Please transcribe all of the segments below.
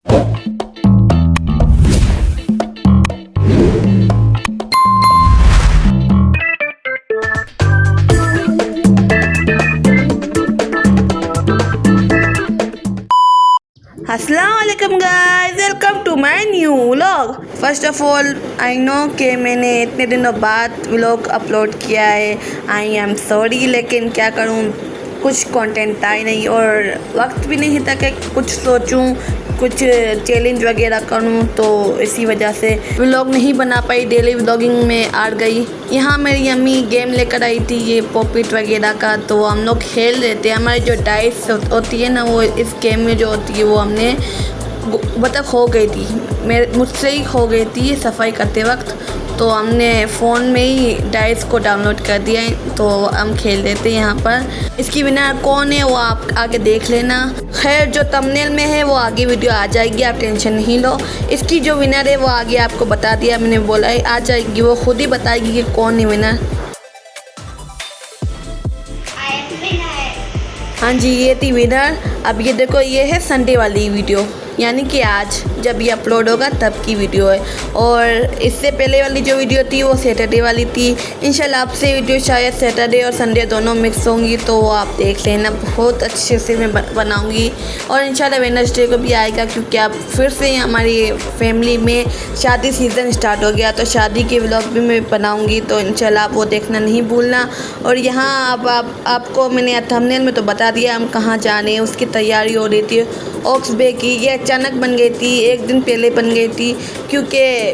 अस्सलामुअलैकुम guys, welcome to my new vlog. First of all I know कि मैंने इतने दिनों बाद व्लॉग अपलोड किया है, आई एम सॉरी, लेकिन क्या करूं, कुछ कंटेंट था ही नहीं और वक्त भी नहीं था कि कुछ सोचूं, कुछ चैलेंज वगैरह करूं, तो इसी वजह से व्लॉग नहीं बना पाई। डेली व्लॉगिंग में आ गई। यहाँ मेरी अम्मी गेम लेकर आई थी, ये पॉपिट वगैरह का, तो हम लोग खेल रहे थे। हमारी जो डाइस होती है ना, वो इस गेम में जो होती है वो हमने मतलब खो गई थी, मुझसे ही खो गई थी सफाई करते वक्त। तो हमने फ़ोन में ही डाइस को डाउनलोड कर दिया है, तो हम खेल लेते हैं यहाँ पर। इसकी विनर कौन है वो आप आगे देख लेना। खैर, जो थंबनेल में है वो आगे वीडियो आ जाएगी, आप टेंशन नहीं लो। इसकी जो विनर है वो आगे आपको बता दिया, मैंने बोला है आ जाएगी, वो खुद ही बताएगी कि कौन है विनर। हाँ जी, ये थी विनर। अब ये देखो, ये है संडे वाली वीडियो, यानी कि आज जब ये अपलोड होगा तब की वीडियो है, और इससे पहले वाली जो वीडियो थी वो सैटरडे वाली थी। इंशाल्लाह आपसे वीडियो शायद सैटरडे और संडे दोनों मिक्स होंगी, तो आप देख लेना, बहुत अच्छे से मैं बनाऊंगी। और इंशाल्लाह वेडनेसडे को भी आएगा, क्योंकि अब फिर से हमारी फैमिली में शादी सीज़न स्टार्ट हो गया, तो शादी के व्लॉग भी मैं बनाऊँगी, तो इंशाल्लाह आप वो देखना नहीं भूलना। और यहाँ अब आपको मैंने थंबनेल में तो बता दिया हम कहाँ जाने हैं, उसकी तैयारी हो रही थी। ऑक्स बे की ये अचानक बन गई थी, एक दिन पहले बन गई थी, क्योंकि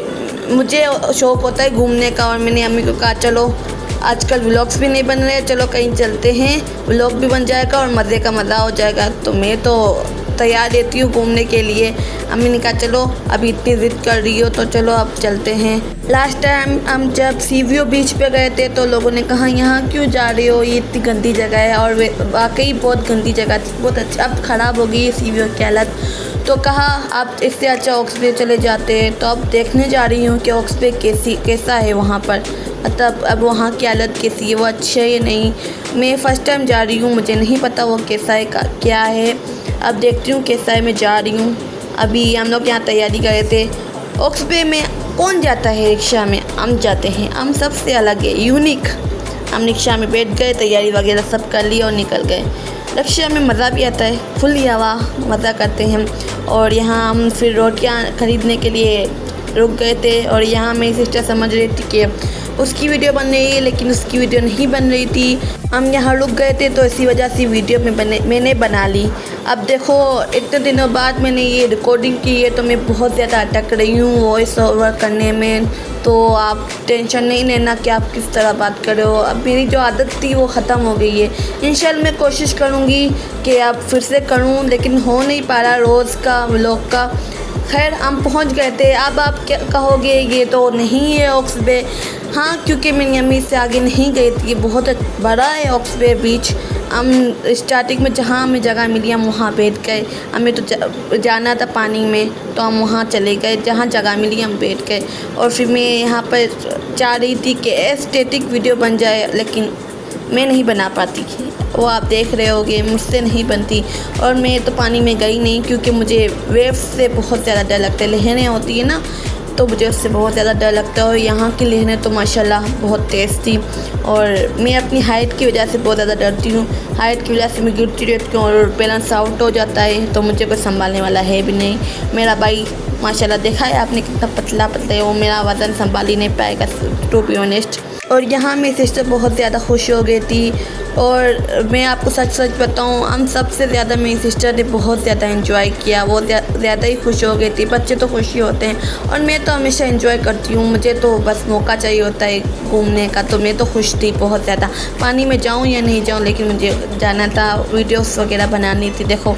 मुझे शौक़ होता है घूमने का, और मैंने अम्मी को कहा चलो आजकल व्लॉग्स भी नहीं बन रहे, चलो कहीं चलते हैं, व्लॉग भी बन जाएगा और मज़े का मज़ा हो जाएगा। तो मैं तो तैयार रहती हूँ घूमने के लिए। अम्मी ने कहा चलो, अभी इतनी ज़िद कर रही हो तो चलो अब चलते हैं। लास्ट टाइम हम जब सी व्यू बीच पे गए थे तो लोगों ने कहा यहाँ क्यों जा रहे हो, ये इतनी गंदी जगह है, और वाकई बहुत गंदी जगह थी, बहुत अच्छा, अब ख़राब हो गई सी व्यू की हालत। तो कहा आप इससे अच्छा ऑक्स बे चले जाते हैं, तो अब देखने जा रही हूँ कि ऑक्स बे कैसा है वहाँ पर, मतलब अब वहाँ की हालत कैसी है, वो अच्छी है या नहीं। मैं फ़र्स्ट टाइम जा रही हूँ, मुझे नहीं पता वो कैसा है क्या है, अब देखती हूँ कैसा है, मैं जा रही हूँ। अभी हम लोग यहाँ तैयारी कर रहे थे। ऑक्स बे में कौन जाता है रिक्शा में, हम जाते हैं, हम सबसे अलग है, यूनिक। हम रिक्शा में बैठ गए, तैयारी वगैरह सब कर ली और निकल गए। रिक्शा में मज़ा भी आता है, खुली हवा, मज़ा करते हैं हम। और यहाँ हम फिर रोटियाँ ख़रीदने के लिए रुक गए थे, और यहाँ मेरी सिस्टर समझ रही थी कि उसकी वीडियो बन रही है, लेकिन उसकी वीडियो नहीं बन रही थी। हम यहाँ रुक गए थे, तो इसी वजह से वीडियो मैंने बना ली। अब देखो, इतने दिनों बाद मैंने ये रिकॉर्डिंग की है, तो मैं बहुत ज़्यादा अटक रही हूँ वॉइस ओवर करने में, तो आप टेंशन नहीं लेना कि आप किस तरह बात कर रहे हो। अब मेरी जो आदत थी वो ख़त्म हो गई है। इंशाल्लाह मैं कोशिश करूँगी कि अब फिर से करूँ, लेकिन हो नहीं पा रहा रोज़ का व्लॉग का। खैर, हम पहुंच गए थे। अब आप क्या कहोगे, ये तो नहीं है ऑक्स बे। हाँ, क्योंकि मेरी अम्मी से आगे नहीं गई थी, ये बहुत बड़ा है ऑक्स बे बीच। हम स्टार्टिंग में जहाँ हमें जगह मिली हम वहाँ बैठ गए, हमें तो जाना था पानी में, तो हम वहाँ चले गए, जहाँ जगह मिली हम बैठ गए। और फिर मैं यहाँ पर चाह रही थी कि एस्थेटिक वीडियो बन जाए, लेकिन मैं नहीं बना पाती, वो आप देख रहे होगे, मुझसे नहीं बनती। और मैं तो पानी में गई नहीं, क्योंकि मुझे वेव्स से बहुत ज़्यादा डर लगता है, लहरें होती है ना, तो मुझे उससे बहुत ज़्यादा डर लगता है। और यहाँ की लहरें तो माशाल्लाह बहुत तेज़ थी, और मैं अपनी हाइट की वजह से बहुत ज़्यादा डरती हूँ। हाइट की वजह से मैं गिरती रहती हूँ और बैलेंस आउट हो जाता है, तो मुझे कोई संभालने वाला है भी नहीं। मेरा भाई माशाल्लाह, देखा है आपने कितना पतला है, वो मेरा वज़न संभाल ही नहीं पाएगा, टू बी ऑनेस्ट। और यहाँ मेरी सिस्टर बहुत ज़्यादा खुश हो गई थी, और मैं आपको सच बताऊँ, हम सबसे ज़्यादा मेरी सिस्टर ने बहुत ज़्यादा एंजॉय किया, वो ज़्यादा ही खुश हो गई थी। बच्चे तो खुश ही होते हैं, और मैं तो हमेशा एंजॉय करती हूँ, मुझे तो बस मौका चाहिए होता है घूमने का। तो मैं तो खुश थी बहुत ज़्यादा, पानी में जाऊँ या नहीं जाऊँ, लेकिन मुझे जाना था, वीडियोस वगैरह बनानी थी। देखो,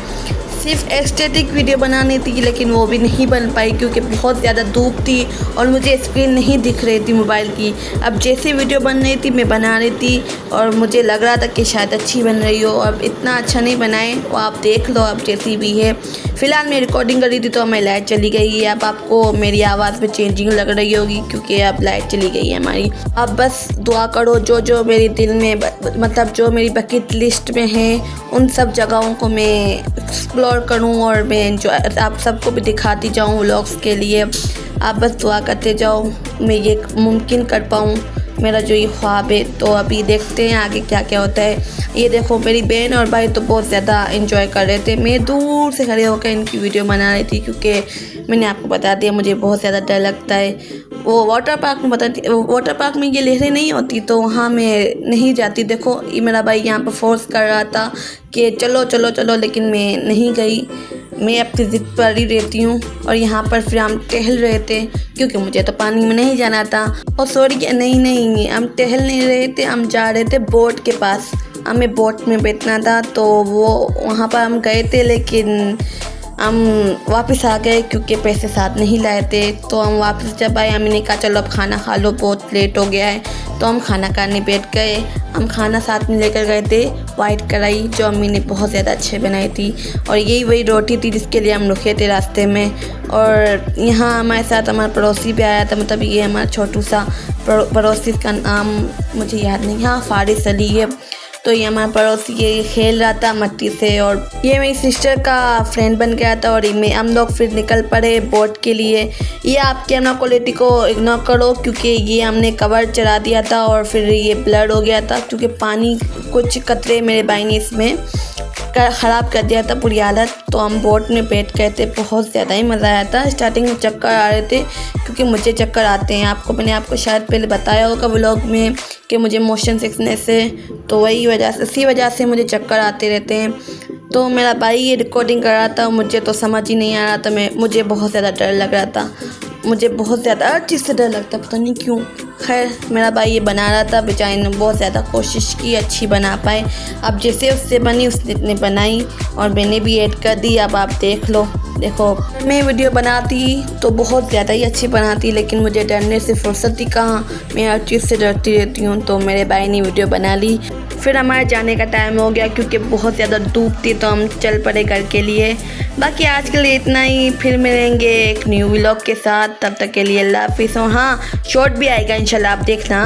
सिर्फ एस्थेटिक वीडियो बनानी थी, लेकिन वो भी नहीं बन पाई, क्योंकि बहुत ज़्यादा धूप थी और मुझे स्क्रीन नहीं दिख रही थी मोबाइल की। अब जैसी वीडियो बन रही थी मैं बना रही थी, और मुझे लग रहा था कि शायद अच्छी बन रही हो। अब इतना अच्छा नहीं बनाए, वो आप देख लो अब जैसी भी है। फ़िलहाल मैं रिकॉर्डिंग कर रही थी तो हमें लाइट चली गई है। अब आपको मेरी आवाज़ में चेंजिंग लग रही होगी क्योंकि अब लाइट चली गई है हमारी। अब बस दुआ करो जो जो मेरे दिल में मतलब जो मेरी बकेट लिस्ट में है उन सब जगहों को मैं एक्सप्लोर करूं और मैं एंजॉय आप सबको भी दिखाती जाऊं व्लॉग्स के लिए। आप बस दुआ करते जाओ मैं ये मुमकिन कर पाऊँ, मेरा जो ये ख्वाब है। तो अभी देखते हैं आगे क्या क्या होता है। ये देखो मेरी बहन और भाई तो बहुत ज़्यादा एंजॉय कर रहे थे। मैं दूर से खड़े होकर इनकी वीडियो बना रही थी क्योंकि मैंने आपको बता दिया मुझे बहुत ज़्यादा डर लगता है। वो वाटर पार्क में वाटर पार्क में ये लहरें नहीं होती तो वहाँ मैं नहीं जाती। देखो ये मेरा भाई यहाँ पर फोर्स कर रहा था कि चलो चलो चलो, लेकिन मैं नहीं गई। मैं अपनी ज़िद पर ही रहती हूँ। और यहाँ पर फिर हम टहल रहे थे क्योंकि मुझे तो पानी में नहीं जाना था। और सॉरी नहीं हम टहल नहीं रहे थे, हम जा रहे थे बोट के पास। हमें बोट में बैठना था तो वो वहाँ पर हम गए थे, लेकिन हम वापस आ गए क्योंकि पैसे साथ नहीं लाए थे। तो हम वापस जब आए अम्मी ने कहा चलो अब खाना खा लो, बहुत लेट हो गया है। तो हम खाना खाने बैठ गए। हम खाना साथ में लेकर गए थे वाइट कढ़ाई जो अम्मी ने बहुत ज़्यादा अच्छे बनाई थी, और यही वही रोटी थी जिसके लिए हम रुके थे रास्ते में। और यहाँ हमारे साथ हमारा पड़ोसी भी आया था, मतलब ये हमारा छोटू सा पड़ोसी का नाम मुझे याद नहीं, हाँ फारिस अली है। तो ये हमारा पड़ोसी ये खेल रहा था मट्टी से, और ये मेरी सिस्टर का फ्रेंड बन गया था। और हम लोग फिर निकल पड़े बोट के लिए। ये आप कैमरा क्वालिटी को इग्नोर करो क्योंकि ये हमने कवर चढ़ा दिया था और फिर ये ब्लर हो गया था क्योंकि पानी कुछ कतरे मेरे भाई ने इसमें ख़राब कर दिया था पूरी हालत। तो हम बोट में बैठ गए थे, बहुत ज़्यादा ही मज़ा आया था। स्टार्टिंग में चक्कर आ रहे थे क्योंकि मुझे चक्कर आते हैं, मैंने आपको शायद पहले बताया होगा व्लॉग में कि मुझे मोशन सिकनेस है, तो इसी वजह से मुझे चक्कर आते रहते हैं। तो मेरा भाई ये रिकॉर्डिंग कर रहा था, मुझे तो समझ ही नहीं आ रहा था। मुझे बहुत ज़्यादा डर लग रहा था, मुझे बहुत ज़्यादा हर चीज़ से डर लगता, पता नहीं क्यों। खैर मेरा भाई ये बना रहा था, बेचारे ने बहुत ज़्यादा कोशिश की अच्छी बना पाए। अब जैसे उससे बनी उसने इतने बनाई और मैंने भी ऐड कर दी। अब आप देख लो, देखो मैं वीडियो बनाती तो बहुत ज़्यादा ही अच्छी बनाती, लेकिन मुझे डरने से फुर्सत ही कहाँ, मैं हर चीज़ से डरती रहती हूँ। तो मेरे भाई ने वीडियो बना ली। फिर हमारे जाने का टाइम हो गया क्योंकि बहुत ज़्यादा धूप थी, तो हम चल पड़े घर के लिए। बाकी आज के लिए इतना ही, फिर मिलेंगे एक न्यू व्लॉग के साथ। तब तक के लिए अल्लाह हाफिज़। और हाँ, शॉर्ट भी आएगा इंशाल्लाह, आप देखना।